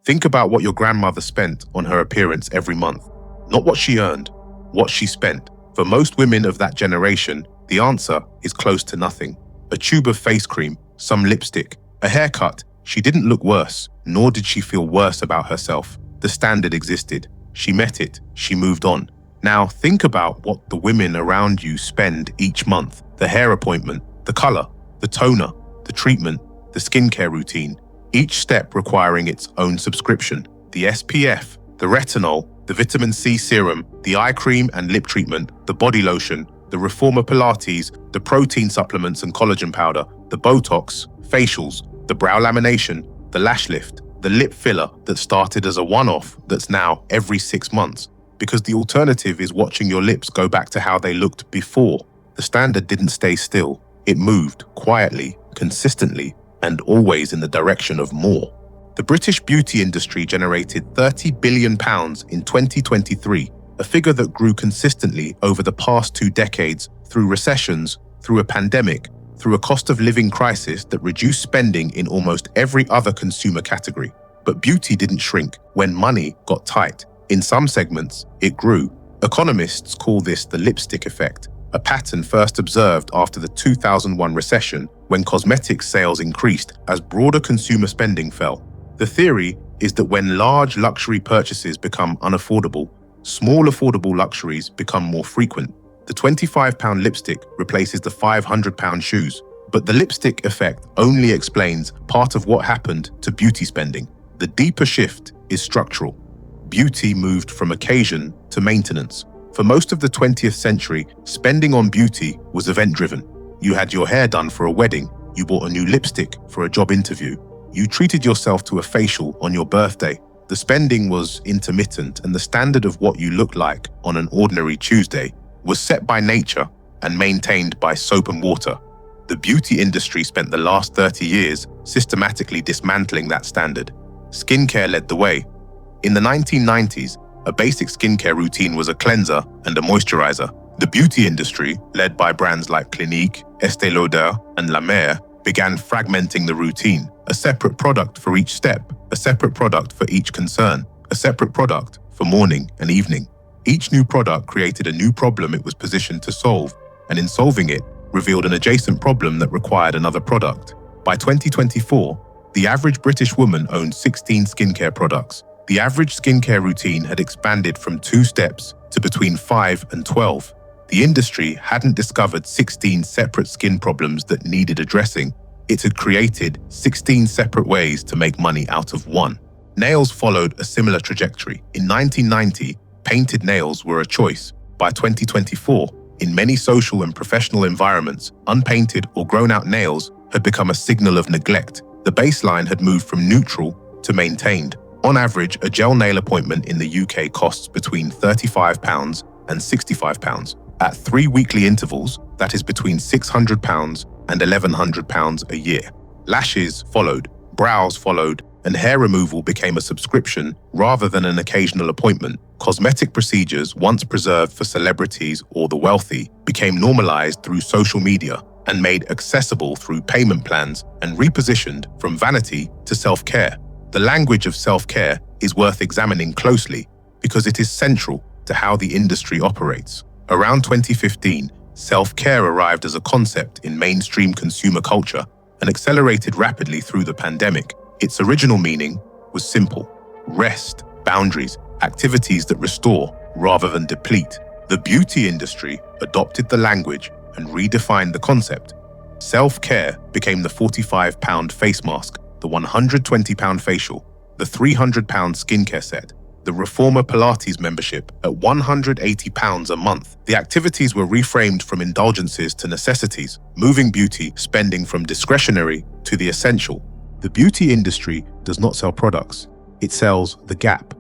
Think about what your grandmother spent on her appearance every month. Not what she earned, what she spent. For most women of that generation, the answer is close to nothing. A tube of face cream, some lipstick, a haircut. She didn't look worse, nor did she feel worse about herself. The standard existed. She met it. She moved on. Now think about what the women around you spend each month. The hair appointment, the color, the toner, the treatment, the skincare routine. Each step requiring its own subscription. The SPF, the retinol, the vitamin C serum, the eye cream and lip treatment, the body lotion, the Reformer Pilates, the protein supplements and collagen powder, the Botox, facials, the brow lamination, the lash lift, the lip filler that started as a one-off that's now every 6 months. Because the alternative is watching your lips go back to how they looked before. The standard didn't stay still. It moved quietly, consistently, and always in the direction of more. The British beauty industry generated £30 billion in 2023, a figure that grew consistently over the past 2 decades through recessions, through a pandemic, through a cost of living crisis that reduced spending in almost every other consumer category. But beauty didn't shrink when money got tight. In some segments, it grew. Economists call this the lipstick effect, a pattern first observed after the 2001 recession when cosmetics sales increased as broader consumer spending fell. The theory is that when large luxury purchases become unaffordable, small affordable luxuries become more frequent. The £25 lipstick replaces the £500 shoes, but the lipstick effect only explains part of what happened to beauty spending. The deeper shift is structural. Beauty moved from occasion to maintenance. For most of the 20th century, spending on beauty was event-driven. You had your hair done for a wedding, you bought a new lipstick for a job interview, you treated yourself to a facial on your birthday. The spending was intermittent, and the standard of what you looked like on an ordinary Tuesday was set by nature and maintained by soap and water. The beauty industry spent the last 30 years systematically dismantling that standard. Skincare led the way. In the 1990s, a basic skincare routine was a cleanser and a moisturizer. The beauty industry, led by brands like Clinique, Estée Lauder, and La Mer, began fragmenting the routine. A separate product for each step, a separate product for each concern, a separate product for morning and evening. Each new product created a new problem it was positioned to solve, and in solving it, revealed an adjacent problem that required another product. By 2024, the average British woman owned 16 skincare products. The average skincare routine had expanded from 2 steps to between 5 and 12. The industry hadn't discovered 16 separate skin problems that needed addressing. It had created 16 separate ways to make money out of one. Nails followed a similar trajectory. In 1990, painted nails were a choice. By 2024, in many social and professional environments, unpainted or grown-out nails had become a signal of neglect. The baseline had moved from neutral to maintained. On average, a gel nail appointment in the UK costs between £35 and £65. At 3 weekly intervals, that is between £600 and £1,100 a year. Lashes followed, brows followed, and hair removal became a subscription rather than an occasional appointment. Cosmetic procedures, once preserved for celebrities or the wealthy, became normalized through social media and made accessible through payment plans and repositioned from vanity to self-care. The language of self-care is worth examining closely because it is central to how the industry operates. Around 2015, self-care arrived as a concept in mainstream consumer culture and accelerated rapidly through the pandemic. Its original meaning was simple: rest, boundaries, activities that restore rather than deplete. The beauty industry adopted the language and redefined the concept. Self-care became the £45 face mask, the £120 facial, the £300 skincare set, the Reformer Pilates membership at £180 a month. The activities were reframed from indulgences to necessities, moving beauty spending from discretionary to the essential. The beauty industry does not sell products. It sells the gap.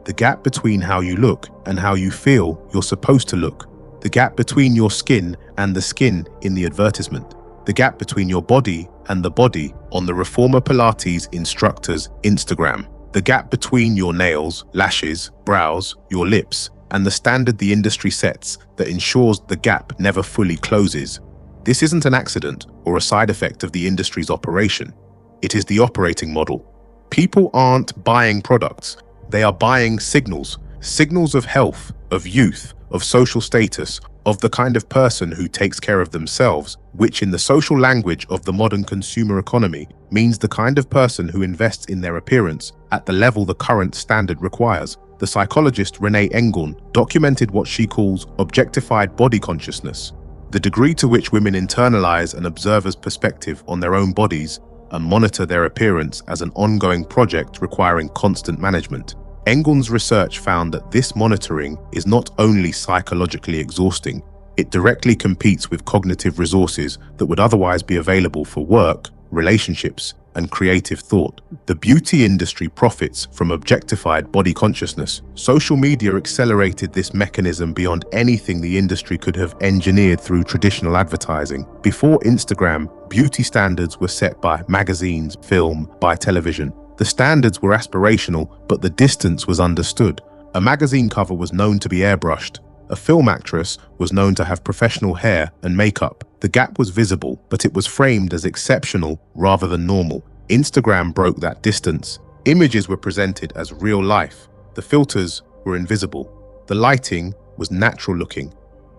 The gap between how you look and how you feel you're supposed to look. The gap between your skin and the skin in the advertisement. The gap between your body and the body on the Reformer Pilates instructor's Instagram. The gap between your nails, lashes, brows, your lips, and the standard the industry sets that ensures the gap never fully closes. This isn't an accident or a side effect of the industry's operation. It is the operating model. People aren't buying products. They are buying signals. Signals of health, of youth, of social status, of the kind of person who takes care of themselves, which in the social language of the modern consumer economy means the kind of person who invests in their appearance at the level the current standard requires. The psychologist Renee Engeln documented what she calls objectified body consciousness, the degree to which women internalize an observer's perspective on their own bodies and monitor their appearance as an ongoing project requiring constant management. Engeln's research found that this monitoring is not only psychologically exhausting, it directly competes with cognitive resources that would otherwise be available for work, relationships, and creative thought. The beauty industry profits from objectified body consciousness. Social media accelerated this mechanism beyond anything the industry could have engineered through traditional advertising. Before Instagram, beauty standards were set by magazines, film, by television. The standards were aspirational, but the distance was understood. A magazine cover was known to be airbrushed. A film actress was known to have professional hair and makeup. The gap was visible, but it was framed as exceptional rather than normal. Instagram broke that distance. Images were presented as real life. The filters were invisible. The lighting was natural looking.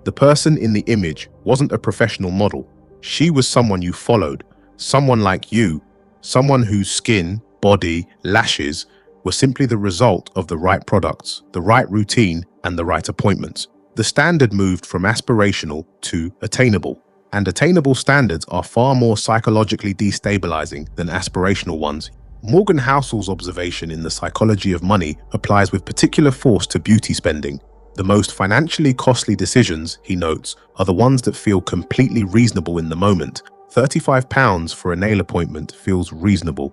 The person in the image wasn't a professional model. She was someone you followed, someone like you, someone whose skin, body, lashes were simply the result of the right products, the right routine, and the right appointments. The standard moved from aspirational to attainable, and attainable standards are far more psychologically destabilizing than aspirational ones. Morgan Housel's observation in The Psychology of Money applies with particular force to beauty spending. The most financially costly decisions, he notes, are the ones that feel completely reasonable in the moment. £35 for a nail appointment feels reasonable.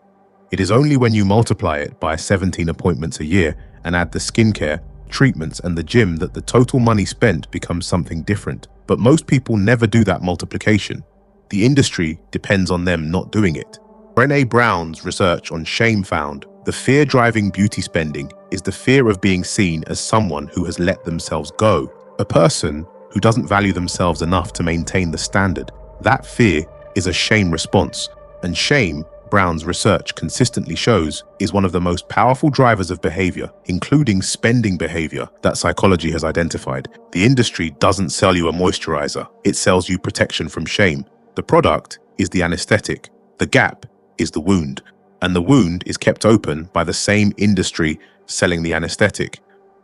It is only when you multiply it by 17 appointments a year and add the skincare, treatments, and the gym that the total money spent becomes something different. But most people never do that multiplication. The industry depends on them not doing it. Brené Brown's research on shame found the fear driving beauty spending is the fear of being seen as someone who has let themselves go, a person who doesn't value themselves enough to maintain the standard. That fear is a shame response, and shame, Brown's research consistently shows, is one of the most powerful drivers of behavior, including spending behavior, that psychology has identified. The industry doesn't sell you a moisturizer, it sells you protection from shame. The product is the anesthetic, the gap is the wound, and the wound is kept open by the same industry selling the anesthetic.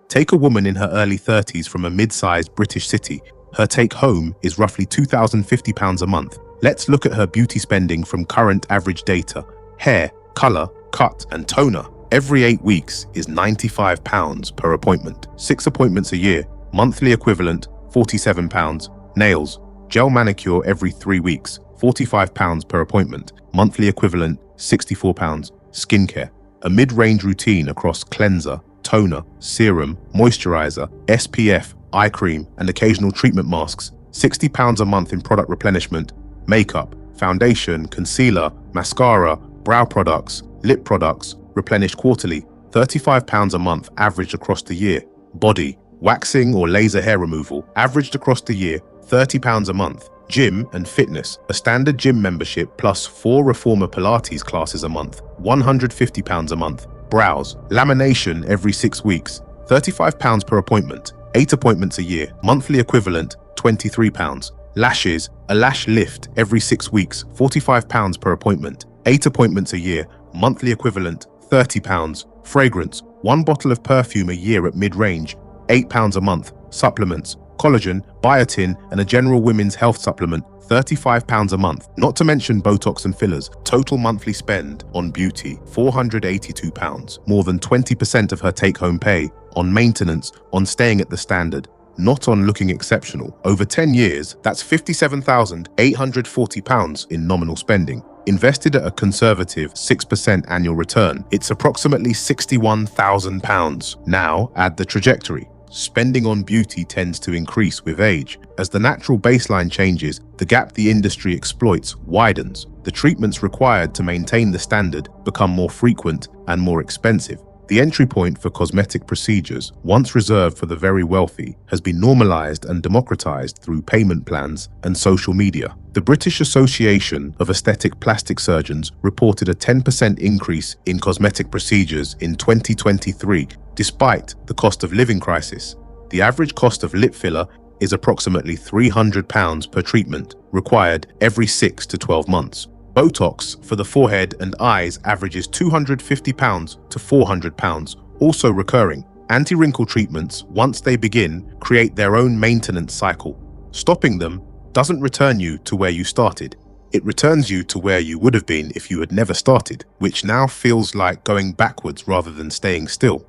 Take a woman in her early 30s from a mid-sized British city. Her take-home is roughly £2,050 a month. Let's look at her beauty spending from current average data. Hair, color, cut, and toner every 8 weeks is £95 per appointment. 6 appointments a year, monthly equivalent £47. Nails, gel manicure every 3 weeks, £45 per appointment, monthly equivalent £64. Skincare, a mid-range routine across cleanser, toner, serum, moisturizer, SPF, eye cream, and occasional treatment masks, £60 a month in product replenishment. Makeup, foundation, concealer, mascara, brow products, lip products, replenished quarterly, £35 a month averaged across the year. Body, waxing or laser hair removal, averaged across the year, £30 a month. Gym and fitness, a standard gym membership plus 4 reformer Pilates classes a month, £150 a month. Brows, lamination every 6 weeks, £35 per appointment, 8 appointments a year, monthly equivalent £23. Lashes, a lash lift every 6 weeks, £45 per appointment, 8 appointments a year, monthly equivalent £30. Fragrance, 1 bottle of perfume a year at mid-range, £8 a month. Supplements, collagen, biotin, and a general women's health supplement, £35 a month, not to mention Botox and fillers. Total monthly spend on beauty, £482, more than 20% of her take-home pay, on maintenance, on staying at the standard, not on looking exceptional. Over 10 years, that's £57,840 in nominal spending. Invested at a conservative 6% annual return, it's approximately £61,000. Now add the trajectory. Spending on beauty tends to increase with age. As the natural baseline changes, the gap the industry exploits widens. The treatments required to maintain the standard become more frequent and more expensive. The entry point for cosmetic procedures, once reserved for the very wealthy, has been normalized and democratized through payment plans and social media. The British Association of Aesthetic Plastic Surgeons reported a 10% increase in cosmetic procedures in 2023, despite the cost of living crisis. The average cost of lip filler is approximately £300 per treatment, required every 6 to 12 months. Botox for the forehead and eyes averages £250 to £400, also recurring. Anti-wrinkle treatments, once they begin, create their own maintenance cycle. Stopping them doesn't return you to where you started. It returns you to where you would have been if you had never started, which now feels like going backwards rather than staying still.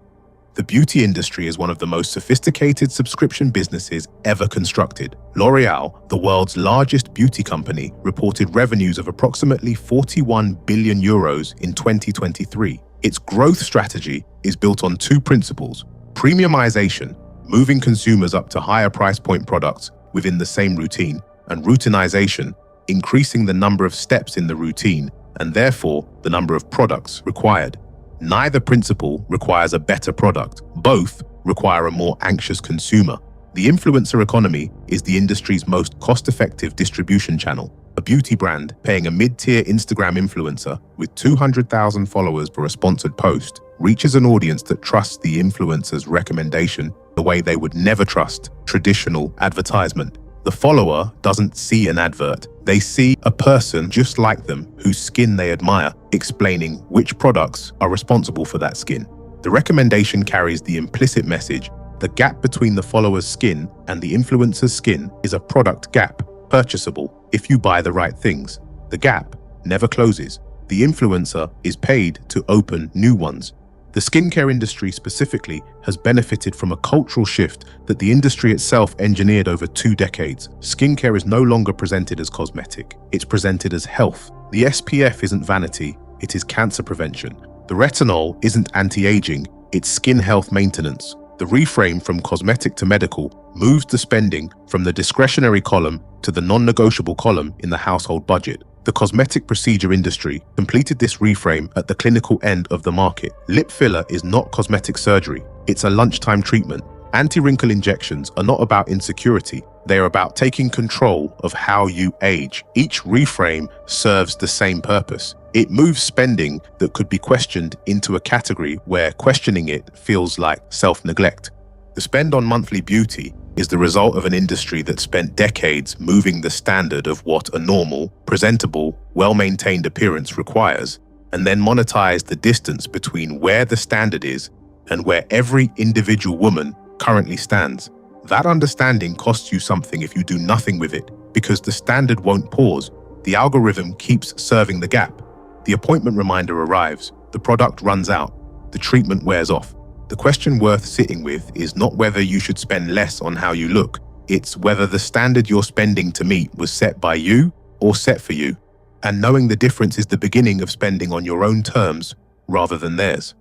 The beauty industry is one of the most sophisticated subscription businesses ever constructed. L'Oreal, the world's largest beauty company, reported revenues of approximately €41 billion in 2023. Its growth strategy is built on two principles: premiumization, moving consumers up to higher price point products within the same routine, and routinization, increasing the number of steps in the routine and therefore the number of products required. Neither principle requires a better product. Both require a more anxious consumer. The influencer economy is the industry's most cost-effective distribution channel. A beauty brand paying a mid-tier Instagram influencer with 200,000 followers for a sponsored post reaches an audience that trusts the influencer's recommendation the way they would never trust traditional advertisement. The follower doesn't see an advert. They see a person just like them whose skin they admire, explaining which products are responsible for that skin. The recommendation carries the implicit message: the gap between the follower's skin and the influencer's skin is a product gap, purchasable if you buy the right things. The gap never closes. The influencer is paid to open new ones. The skincare industry specifically has benefited from a cultural shift that the industry itself engineered over 2 decades. Skincare is no longer presented as cosmetic. It's presented as health. The SPF isn't vanity, it is cancer prevention. The retinol isn't anti-aging, it's skin health maintenance. The reframe from cosmetic to medical moves the spending from the discretionary column to the non-negotiable column in the household budget. The cosmetic procedure industry completed this reframe at the clinical end of the market. Lip filler is not cosmetic surgery, it's a lunchtime treatment. Anti-wrinkle injections are not about insecurity, they are about taking control of how you age. Each reframe serves the same purpose. It moves spending that could be questioned into a category where questioning it feels like self-neglect. The spend on monthly beauty is the result of an industry that spent decades moving the standard of what a normal, presentable, well-maintained appearance requires, and then monetized the distance between where the standard is and where every individual woman currently stands. That understanding costs you something if you do nothing with it, because the standard won't pause. The algorithm keeps serving the gap. The appointment reminder arrives, the product runs out, the treatment wears off. The question worth sitting with is not whether you should spend less on how you look, it's whether the standard you're spending to meet was set by you or set for you. And knowing the difference is the beginning of spending on your own terms rather than theirs.